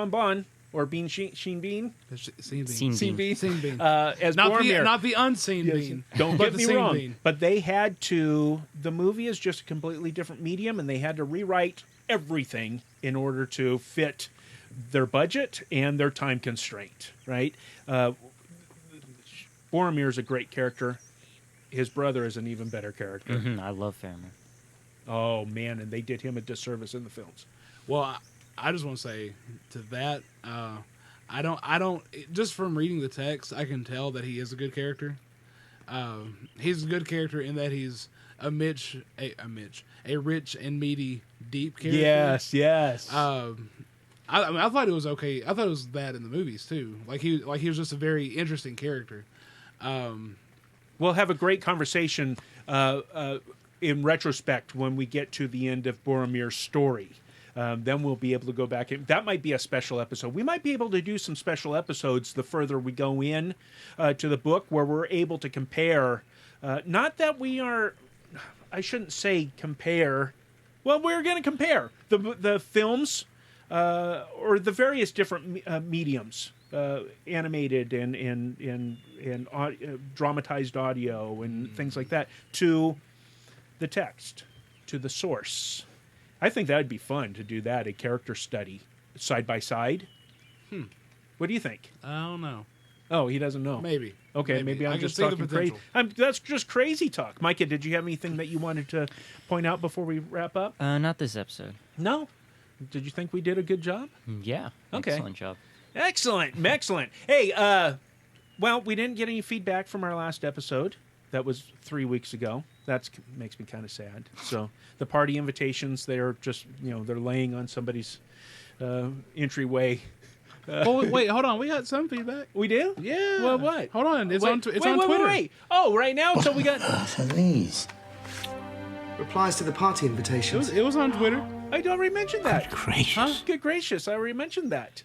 S1: Bond, or Sheen Bean.
S2: Scene Bean.
S1: As
S2: not
S1: Boromir.
S2: Not the unseen Bean.
S1: Don't get me wrong.
S2: Bean.
S1: But they had to. The movie is just a completely different medium, and they had to rewrite everything in order to fit their budget and their time constraint. Right. Boromir is a great character. His brother is an even better character.
S3: I love Faramir.
S1: Oh man, and they did him a disservice in the films.
S2: Well, I just want to say to that, I don't. Just from reading the text, I can tell that he is a good character. He's a good character in that he's a rich and meaty, deep character.
S1: Yes.
S2: I thought it was okay. I thought it was that in the movies too. Like he was just a very interesting character.
S1: We'll have a great conversation in retrospect when we get to the end of Boromir's story. Then we'll be able to go back. That might be a special episode. We might be able to do some special episodes the further we go in to the book, where we're able to compare. Not that we are. I shouldn't say compare. Well, we're going to compare the films or the various different mediums, animated and dramatized audio and things like that, to the text, to the source. I think that would be fun to do that, a character study, side by side. What do you think?
S2: I don't know.
S1: Oh, he doesn't know.
S2: Maybe.
S1: Okay, maybe I'm just talking crazy. That's just crazy talk. Micah, did you have anything that you wanted to point out before we wrap up?
S3: Not this episode.
S1: No? Did you think we did a good job?
S3: Yeah.
S1: Okay.
S3: Excellent job.
S1: Excellent. Hey, well, we didn't get any feedback from our last episode. That was 3 weeks ago. That makes me kind of sad. So the party invitations, they're just, they're laying on somebody's entryway.
S2: Wait, hold on. We got some feedback.
S1: We do?
S2: Yeah.
S1: Well, what?
S2: Hold on. It's on Twitter.
S1: Wait. Oh, right now? So we got...
S9: So these
S10: replies to the party invitations.
S2: It was on Twitter.
S1: I already mentioned that.
S9: Good gracious.
S1: Huh? Good gracious. I already mentioned that.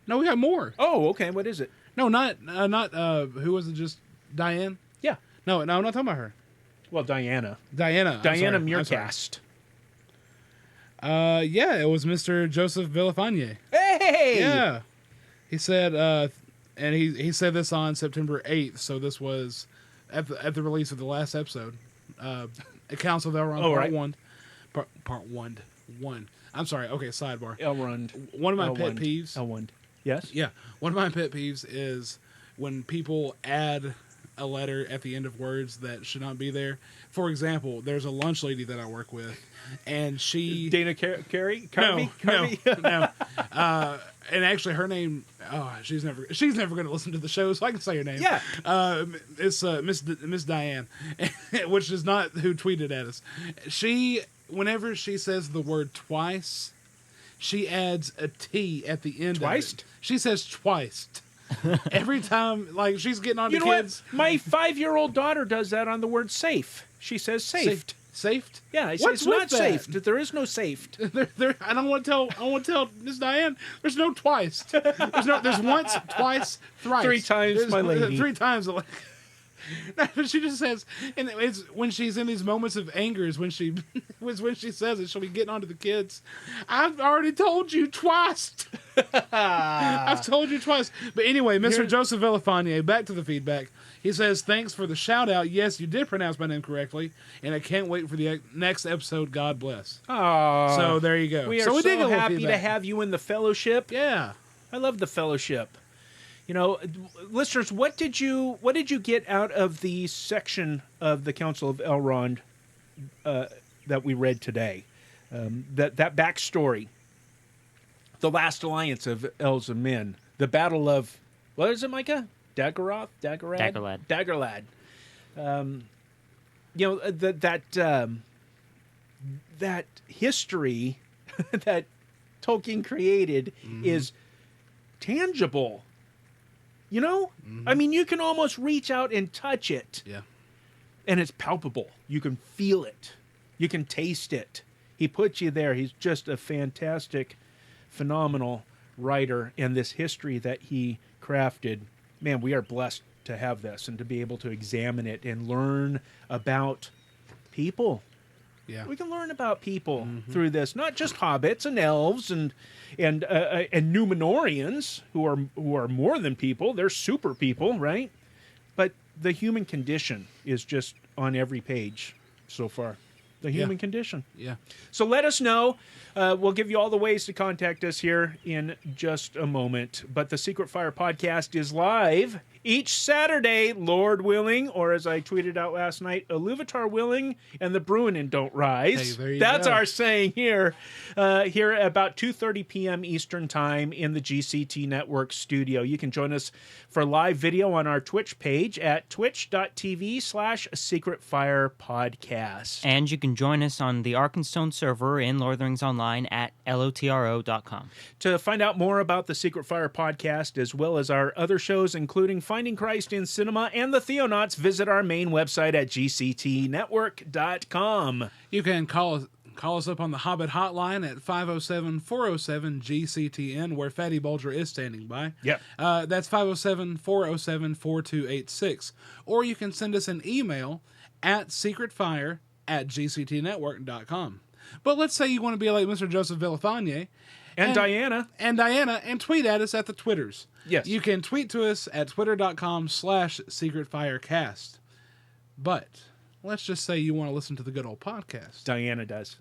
S2: No, we got more.
S1: Oh, okay. What is it?
S2: No, not who was it? Just Diane?
S1: Yeah.
S2: No, I'm not talking about her.
S1: Well, Diana
S2: Diana
S1: Meercast.
S2: Yeah, it was Mr. Joseph Villafane.
S1: Hey!
S2: Yeah. He said, and he said this on September 8th, so this was at the release of the last episode. Council of Elrond, Part 1. Part 1. I'm sorry. Okay, sidebar.
S1: Elrond.
S2: One of my pet peeves.
S1: Elrond. Yes?
S2: Yeah. One of my pet peeves is when people add a letter at the end of words that should not be there. For example, there's a lunch lady that I work with, and she...
S1: Dana Carey?
S2: No. And actually, her name... Oh, she's never going to listen to the show, so I can say her name.
S1: Yeah.
S2: It's Miss Diane, which is not who tweeted at us. Whenever she says the word twice, she adds a T at the end
S1: Twice?
S2: of it. She says twice. Every time, like, she's getting on the kids.
S1: What? My 5-year-old daughter does that on the word safe. She says safed.
S2: Safed?
S1: Yeah, it's not safed. There is no safed.
S2: I don't want to tell Miss Diane. There's no twice. There's once, twice, thrice.
S1: 3 times, my lady.
S2: 3 times. She just says, and it's when she's in these moments of anger is when she says it. She'll be getting onto the kids. I've already told you twice. I've told you twice. But anyway, Mr. Joseph Villafane, back to the feedback. He says, thanks for the shout out. Yes, you did pronounce my name correctly, and I can't wait for the next episode. God bless.
S1: Oh,
S2: so there you go.
S1: We are so happy to have you in the fellowship.
S2: Yeah,
S1: I love the fellowship. Listeners, what did you get out of the section of the Council of Elrond that we read today? That backstory, the last alliance of elves and men, the battle of what is it, Micah? Daggerlad. That history that Tolkien created is tangible. I mean, you can almost reach out and touch it.
S2: Yeah.
S1: And it's palpable. You can feel it. You can taste it. He puts you there. He's just a fantastic, phenomenal writer. And this history that he crafted, man, we are blessed to have this and to be able to examine it and learn about people.
S2: Yeah.
S1: We can learn about people through this, not just hobbits and elves and Numenorians who are more than people. They're super people, right? But the human condition is just on every page so far. The human condition.
S2: Yeah.
S1: So let us know. We'll give you all the ways to contact us here in just a moment. But the Secret Fire podcast is live each Saturday, Lord willing, or as I tweeted out last night, Iluvatar willing, and the Brenden don't rise.
S2: Hey, there you
S1: That's
S2: go.
S1: our saying here. Here at about 2:30 p.m. Eastern Time in the GCT Network studio. You can join us for live video on our Twitch page at twitch.tv/secretfirepodcast.
S3: And you can join us on the Arkenstone server in Lord of the Rings Online at lotro.com.
S1: To find out more about the Secret Fire podcast, as well as our other shows, including Finding Christ in Cinema and the Theonauts, visit our main website at gctnetwork.com.
S2: You can call us up on the Hobbit hotline at 507-407-GCTN, where Fatty Bulger is standing by.
S1: Yep.
S2: That's 507-407-4286. Or you can send us an email at secretfire@gctnetwork.com. But let's say you want to be like Mr. Joseph Villafane
S1: And Diana.
S2: And tweet at us at the Twitters.
S1: Yes.
S2: You can tweet to us at twitter.com/secretfirecast. But let's just say you want to listen to the good old podcast.
S1: Diana does.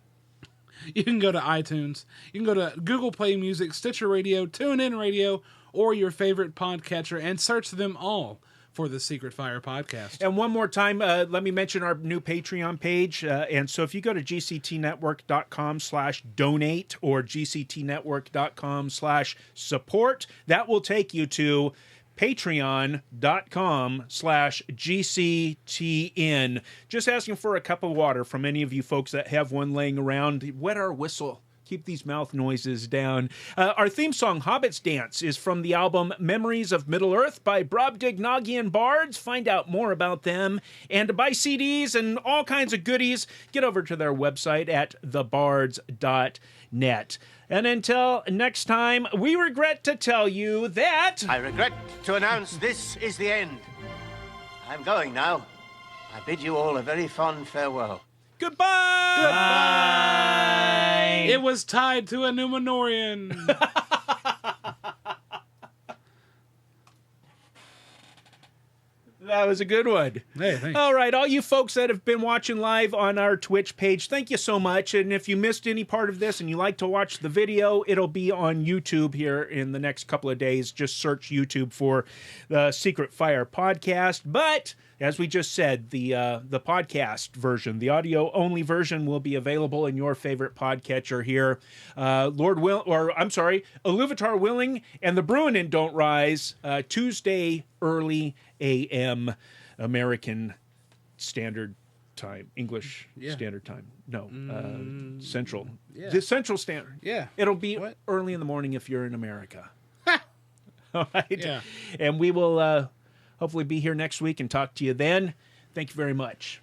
S2: You can go to iTunes. You can go to Google Play Music, Stitcher Radio, TuneIn Radio, or your favorite podcatcher, and search them all for the Secret Fire podcast.
S1: And one more time, let me mention our new Patreon page. And so if you go to gctnetwork.com/donate or gctnetwork.com/support, that will take you to patreon.com/GCTN. Just asking for a cup of water from any of you folks that have one laying around. Wet our whistle. Keep these mouth noises down. Our theme song, Hobbit's Dance, is from the album Memories of Middle-earth by Brobdingnagian Bards. Find out more about them. And to buy CDs and all kinds of goodies, get over to their website at thebards.net. And until next time, we regret to tell you that...
S9: I regret to announce this is the end. I'm going now. I bid you all a very fond farewell.
S1: Goodbye!
S3: Bye!
S2: It was tied to a Numenorian.
S1: That was a good one.
S2: Hey, thanks.
S1: All right, all you folks that have been watching live on our Twitch page, thank you so much. And if you missed any part of this and you like to watch the video, it'll be on YouTube here in the next couple of days. Just search YouTube for the Secret Fire podcast. But as we just said, the podcast version, the audio-only version, will be available in your favorite podcatcher here. Iluvatar willing, and the Brenden don't rise. Tuesday, early a.m. American Standard Time, English Standard Time. No, Central.
S2: Yeah.
S1: The Central Standard.
S2: Yeah.
S1: It'll be early in the morning if you're in America. All right.
S2: Yeah.
S1: And we will hopefully be here next week and talk to you then. Thank you very much.